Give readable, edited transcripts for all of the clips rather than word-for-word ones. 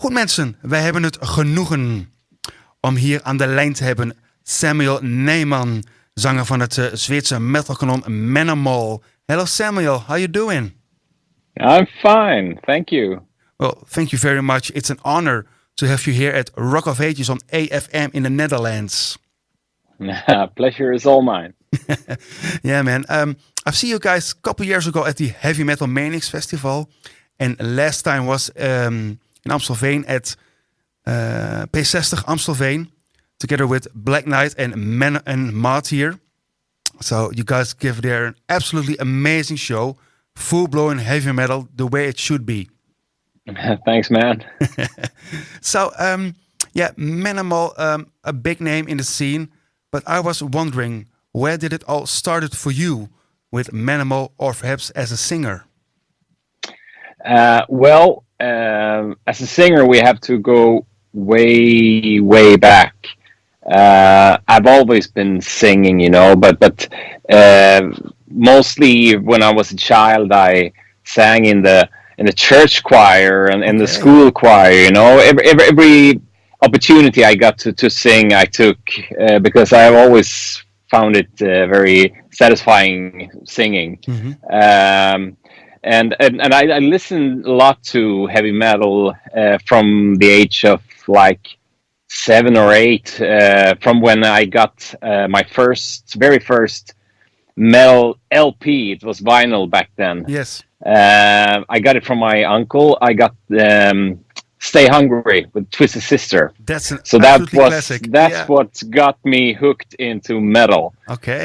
Goed mensen, wij hebben het genoegen om hier aan de lijn te hebben Samuel Nyman, zanger van het Zweedse metalkanon Manimal. Hello Samuel, how you doing? I'm fine, thank you. Well, thank you very much. It's an honor to have you here at Rock of Ages on AFM in the Netherlands. Pleasure is all mine. Yeah, man. I've seen you guys a couple years ago at the Heavy Metal Manics Festival. And last time was in Amstelveen at P60 Amstelveen. Together with Black Knight and Martyr. So you guys give there an absolutely amazing show. Full-blown heavy metal, the way it should be. Thanks, man. So, Manimal, a big name in the scene. But I was wondering, where did it all started for you with Manimal or perhaps as a singer? As a singer, we have to go way, way back. I've always been singing, but mostly when I was a child, I sang in the church choir and in the school choir. Every opportunity I got to sing, I took because I always found it very satisfying singing. Mm-hmm. And I listened a lot to heavy metal from the age of like 7 or 8, from when I got my very first metal LP. It was vinyl back then. Yes. I got it from my uncle. I got Stay Hungry with Twisted Sister. That's classic. That's what got me hooked into metal. Okay.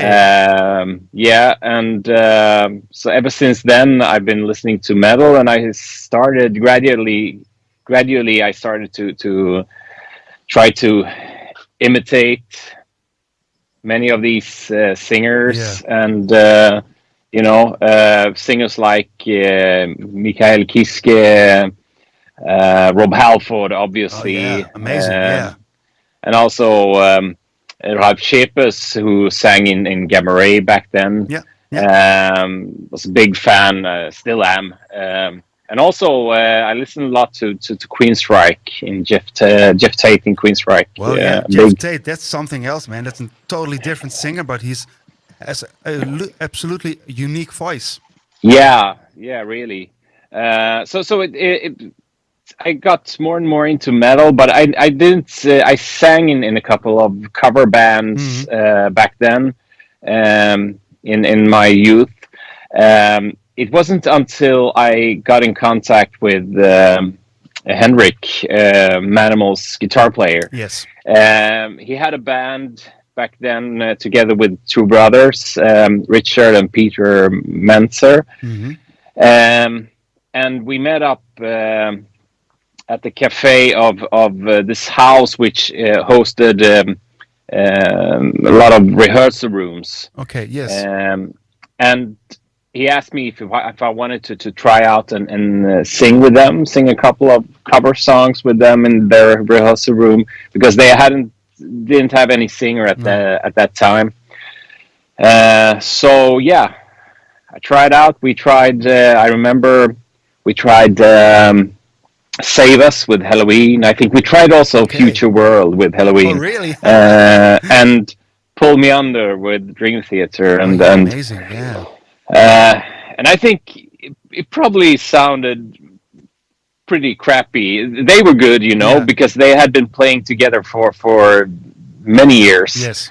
So ever since then, I've been listening to metal, and I started gradually. I started to try to imitate many of these singers, and singers like Mikael Kiske, Rob Halford, obviously. Oh, yeah. Amazing, and also Ralf Schepers, who sang in Gamma Ray back then. Was a big fan, still am. And also, I listened a lot to Queensryche in Jeff Tate in Queensryche. Well, Jeff Tate, that's something else, man. That's a totally different singer, but has an absolutely unique voice. Yeah, really. I got more and more into metal, but I didn't. I sang in a couple of cover bands back then, in my youth. It wasn't until I got in contact with Henrik, Manimal's guitar player. Yes. He had a band back then together with two brothers, Richard and Peter Menzer. Mm-hmm. And we met up at the cafe of this house, which hosted a lot of rehearsal rooms. Okay, yes. And he asked me if I wanted to try out and sing with them, sing a couple of cover songs with them in their rehearsal room, because they didn't have any singer at that time. I tried out. We tried. I remember we tried Save Us with Halloween. I think we tried also Future World with Halloween. Oh, really? And Pull Me Under with Dream Theater. And amazing, yeah. And I think it probably sounded pretty crappy. They were good, because they had been playing together for many years. Yes.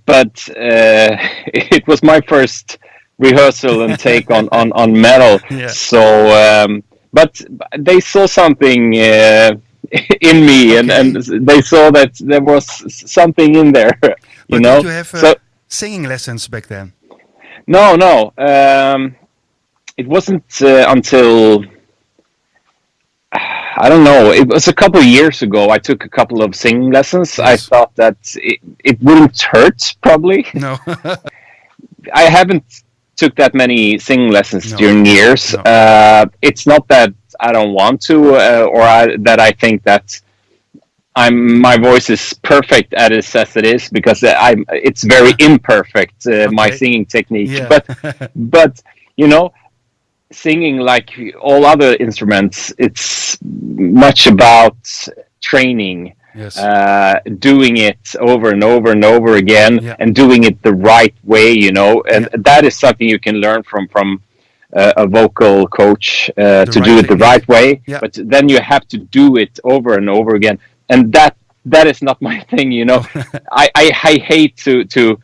But it was my first rehearsal and take on metal. Yeah. So, but they saw something in me, and they saw that there was something in there. Did you have singing lessons back then? No. It wasn't until I don't know. It was a couple of years ago. I took a couple of singing lessons. Yes. I thought that it wouldn't hurt, probably. No. I haven't took that many singing lessons during years. No. It's not that I don't want to, that I think that my voice is perfect as it is, because it's very imperfect, my singing technique. Yeah. But singing, like all other instruments, it's much about training, Yes. doing it over and over and over again, Yeah. and doing it the right way, and Yeah. that is something you can learn from a vocal coach, to right do it the technique. right way. Yeah. But then you have to do it over and over again, and that is not my thing. I hate to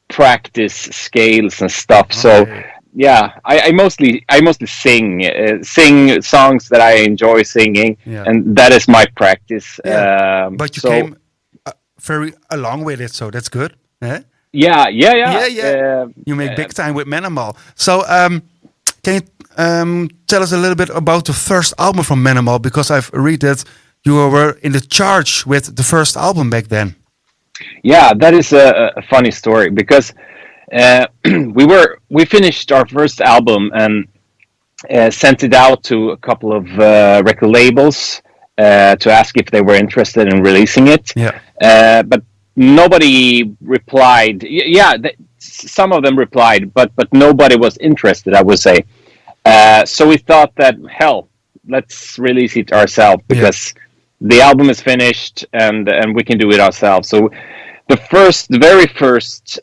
practice scales and stuff. So Okay. yeah, I mostly sing songs that I enjoy singing, Yeah. and that is my practice. Yeah. But you So came very along with it, so that's good. Eh? yeah. Yeah. You make big time with Manimal. So, can you tell us a little bit about the first album from Manimal? Because I've read that you were in the charge with the first album back then. Yeah, that is a funny story, because we finished our first album and sent it out to a couple of record labels to ask if they were interested in releasing it. Yeah. But nobody replied. Some of them replied, but nobody was interested, I would say. So we thought that, hell, let's release it ourselves, because the album is finished and we can do it ourselves. So the very first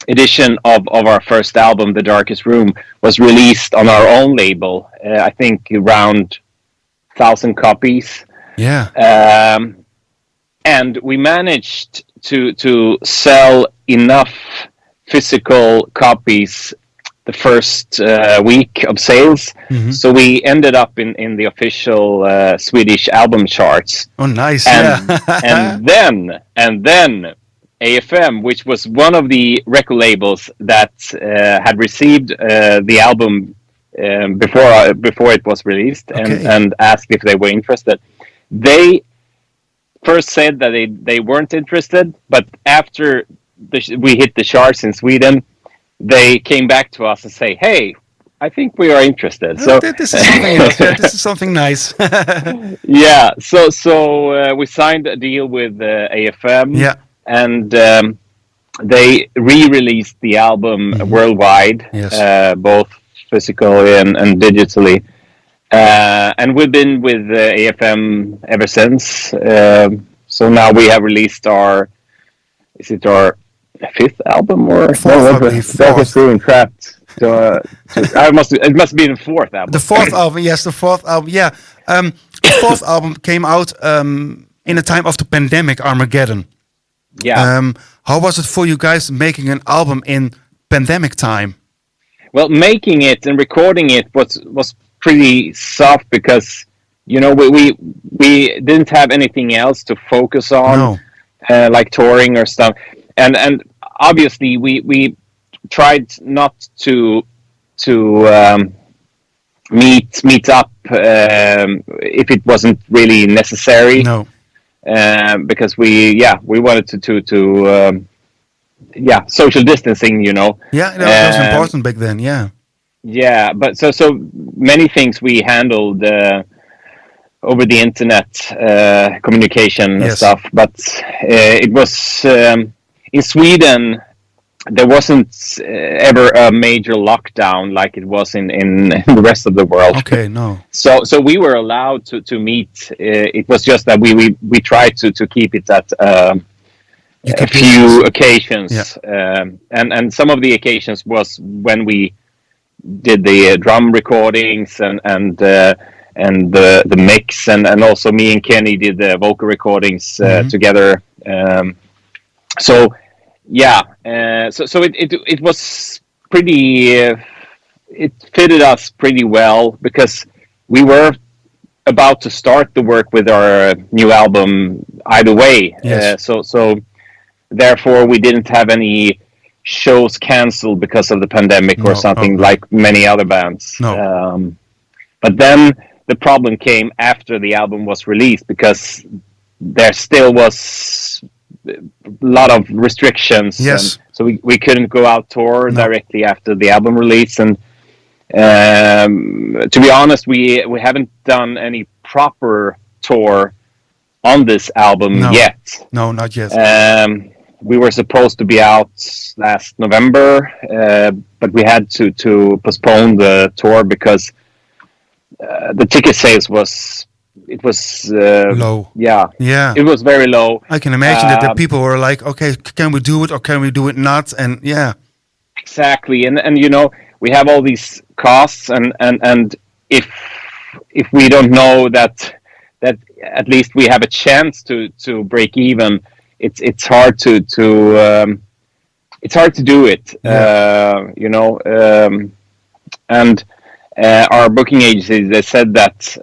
edition of our first album, The Darkest Room, was released on our own label. I think around 1,000 copies. Yeah. And we managed to sell enough physical copies the first week of sales. Mhm. So we ended up in the official Swedish album charts. Oh, nice. And, Yeah. and then AFM, which was one of the record labels that had received the album before it was released, Okay. and asked if they were interested. They first said that they weren't interested, but after we hit the charts in Sweden, they came back to us and say, "Hey, I think we are interested." So This is something else. Yeah, this is something nice. yeah, so we signed a deal with AFM. Yeah. And they re-released the album worldwide, Yes. both physically and digitally. And we've been with AFM ever since. So now we have released our fifth album or Fourth, I believe. Darkest Room Trapped. So it must be the fourth album. The fourth album, yes, the fourth album. Yeah, the fourth album came out in the time of the pandemic, Armageddon. Yeah. How was it for you guys making an album in pandemic time? Well, making it and recording it was pretty soft, because we didn't have anything else to focus on, No. Like touring or stuff, and obviously we tried not to meet up if it wasn't really necessary. No. Because we wanted to social distancing, Yeah, that was important back then. Yeah. Yeah, but so many things we handled over the internet communication and Yes. stuff. But it was in Sweden. There wasn't ever a major lockdown like it was in the rest of the world. Okay, no. So we were allowed to meet. It was just that we tried to keep it at a few occasions. Yeah. And some of the occasions was when we did the drum recordings and the mix, and also me and Kenny did the vocal recordings together. So yeah, so it was pretty. It fitted us pretty well, because we were about to start the work with our new album either way. Yes. So therefore we didn't have any shows canceled because of the pandemic or something like many other bands. No. But then the problem came after the album was released, because there still was a lot of restrictions. Yes. And so we couldn't go out tour directly after the album release. And to be honest, we haven't done any proper tour on this album yet. No, not yet. We were supposed to be out last November, but we had to postpone the tour because the ticket sales was Low. Yeah, Yeah. it was very low. I can imagine that the people were like, okay, can we do it or can we do it not? And yeah. Exactly, and you know, we have all these costs, and if we don't know that at least we have a chance to break even, it's hard it's hard to do it. You know, and our booking agencies, they said that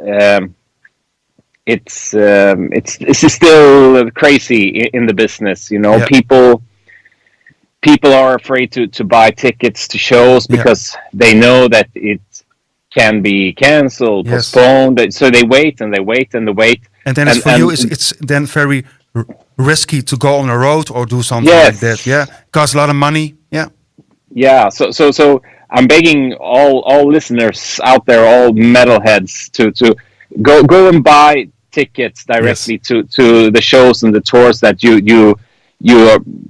it's still crazy in the business. You know, people are afraid to buy tickets to shows because they know that it can be canceled, postponed. So they wait and they wait and they wait. And then for you, it's then very risky to go on the road or do something like that. Yeah, costs a lot of money. Yeah. Yeah. So I'm begging all listeners out there, all metalheads, to go and buy tickets directly to the shows and the tours that you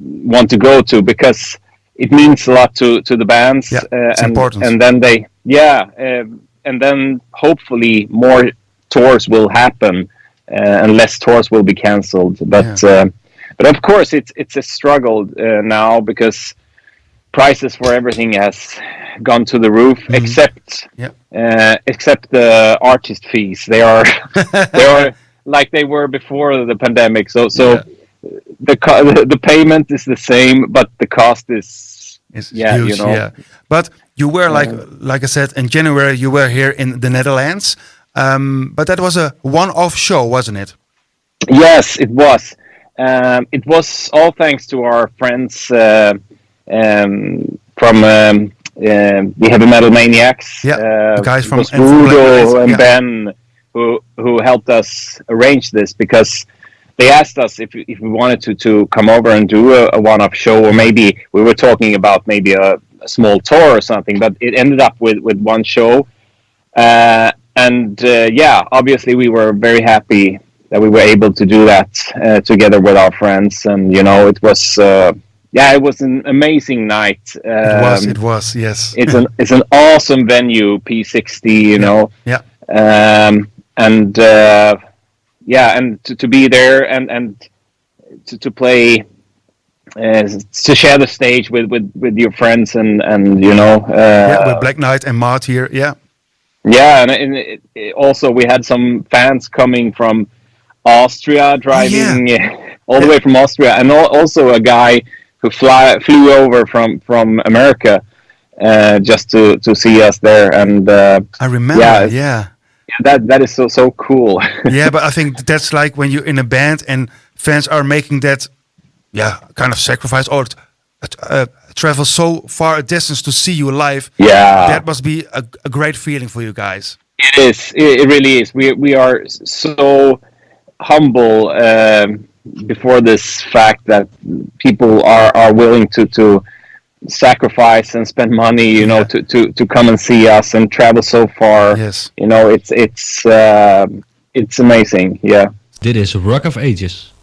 want to go to, because it means a lot to the bands. It's important. And then and then hopefully more tours will happen and less tours will be cancelled. But of course it's a struggle now, because prices for everything has gone to the roof, except the artist fees. They are like they were before the pandemic. So the payment is the same, but the cost is huge. You know. Yeah. But you were like I said, in January you were here in the Netherlands. But that was a one-off show, wasn't it? Yes, it was. It was all thanks to our friends from the Heavy Metal Maniacs. The guys from Udo and Ben who helped us arrange this, because they asked us if we wanted to come over and do a one-off show, or maybe we were talking about maybe a small tour or something, but it ended up with one show. Obviously we were very happy that we were able to do that together with our friends, and you know, it was it was an amazing night. It was, yes. It's an awesome venue, P60, you know. Yeah. And to be there and to play, to share the stage with your friends and you know. With Black Knight and Mart here, yeah. Yeah, and it also we had some fans coming from Austria, driving all the way from Austria, and also a guy who flew over from America just to see us there. And I remember, that is so cool. Yeah, but I think that's like when you're in a band and fans are making that kind of sacrifice or travel so far a distance to see you live. Yeah, that must be a great feeling for you guys. It is. It really is. We are so humble before this fact that people are willing to sacrifice and spend money, you know, to come and see us and travel so far. Yes, you know, it's amazing. Yeah. Dit is Rock of Ages.